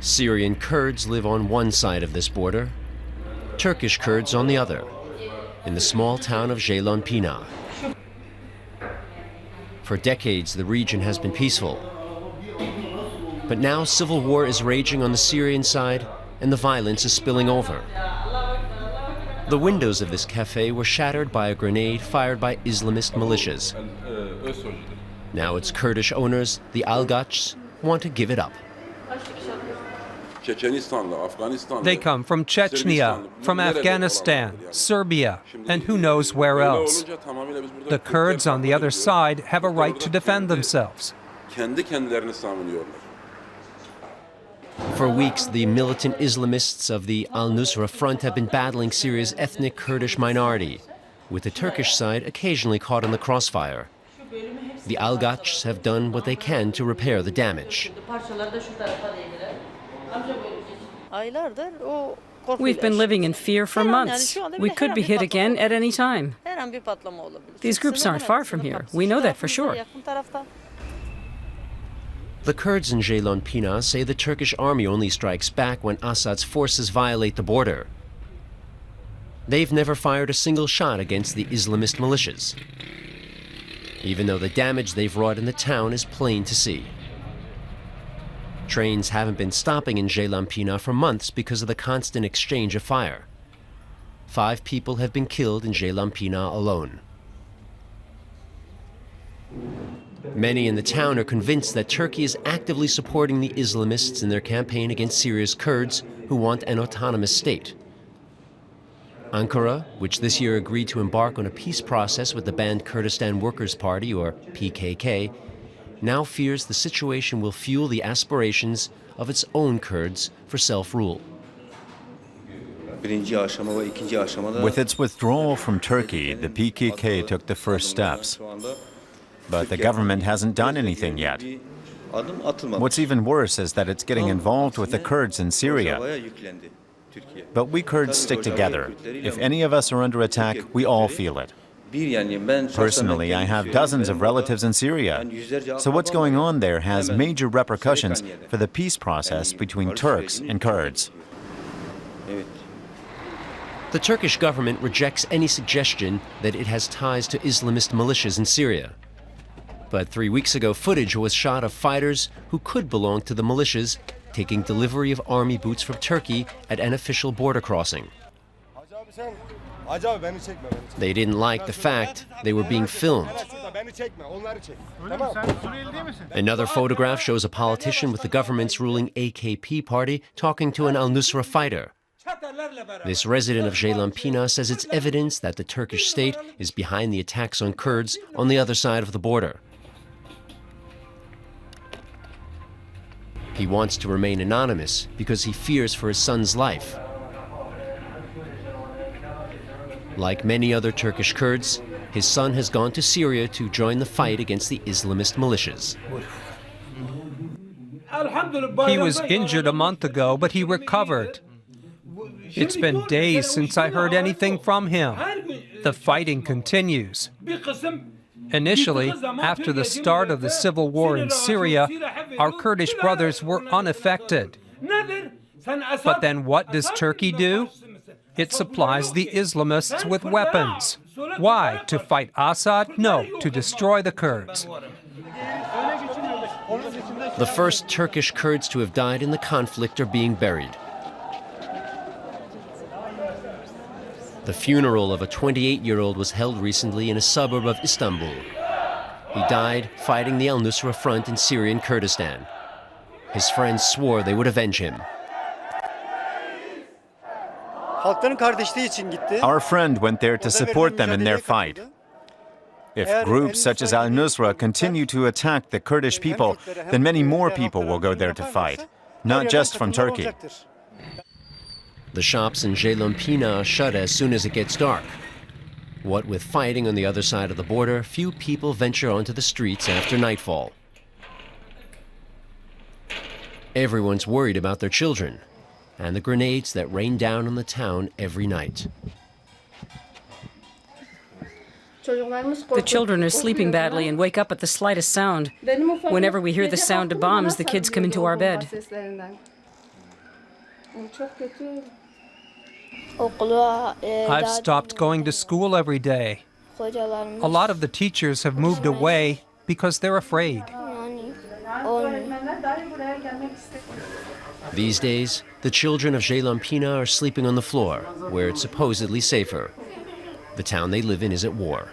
Syrian Kurds live on one side of this border, Turkish Kurds on the other, in the small town of Ceylanpınar. For decades, the region has been peaceful. But now civil war is raging on the Syrian side and the violence is spilling over. The windows of this cafe were shattered by a grenade fired by Islamist militias. Now its Kurdish owners, the Algachs, want to give it up. They come from Chechnya, from Afghanistan, Serbia, and who knows where else. The Kurds on the other side have a right to defend themselves. For weeks, the militant Islamists of the Al-Nusra Front have been battling Syria's ethnic Kurdish minority, with the Turkish side occasionally caught in the crossfire. The Algachs have done what they can to repair the damage. We've been living in fear for months. We could be hit again at any time. These groups aren't far from here. We know that for sure. The Kurds in Ceylanpınar say the Turkish army only strikes back when Assad's forces violate the border. They've never fired a single shot against the Islamist militias, even though the damage they've wrought in the town is plain to see. Trains haven't been stopping in Ceylanpınar for months because of the constant exchange of fire. 5 people have been killed in Ceylanpınar alone. Many in the town are convinced that Turkey is actively supporting the Islamists in their campaign against Syria's Kurds, who want an autonomous state. Ankara, which this year agreed to embark on a peace process with the banned Kurdistan Workers' Party, or PKK, now fears the situation will fuel the aspirations of its own Kurds for self-rule. With its withdrawal from Turkey, the PKK took the first steps. But the government hasn't done anything yet. What's even worse is that it's getting involved with the Kurds in Syria. But we Kurds stick together. If any of us are under attack, we all feel it. Personally, I have dozens of relatives in Syria. So what's going on there has major repercussions for the peace process between Turks and Kurds. The Turkish government rejects any suggestion that it has ties to Islamist militias in Syria. But 3 weeks ago, footage was shot of fighters who could belong to the militias taking delivery of army boots from Turkey at an official border crossing. They didn't like the fact they were being filmed. Another photograph shows a politician with the government's ruling AKP party talking to an Al-Nusra fighter. This resident of Ceylanpınar says it's evidence that the Turkish state is behind the attacks on Kurds on the other side of the border. He wants to remain anonymous because he fears for his son's life. Like many other Turkish Kurds, his son has gone to Syria to join the fight against the Islamist militias. He was injured a month ago, but he recovered. It's been days since I heard anything from him. The fighting continues. Initially, after the start of the civil war in Syria, our Kurdish brothers were unaffected. But then what does Turkey do? It supplies the Islamists with weapons. Why? To fight Assad? No, to destroy the Kurds. The first Turkish Kurds to have died in the conflict are being buried. The funeral of a 28-year-old was held recently in a suburb of Istanbul. He died fighting the Al-Nusra Front in Syrian Kurdistan. His friends swore they would avenge him. Our friend went there to support them in their fight. If groups such as Al-Nusra continue to attack the Kurdish people, then many more people will go there to fight, not just from Turkey. The shops in Ceylanpınar shut as soon as it gets dark. What with fighting on the other side of the border, few people venture onto the streets after nightfall. Everyone's worried about their children and the grenades that rain down on the town every night. The children are sleeping badly and wake up at the slightest sound. Whenever we hear the sound of bombs, the kids come into our bed. I've stopped going to school every day. A lot of the teachers have moved away because they're afraid. These days, the children of Jelampina are sleeping on the floor, where it's supposedly safer. The town they live in is at war.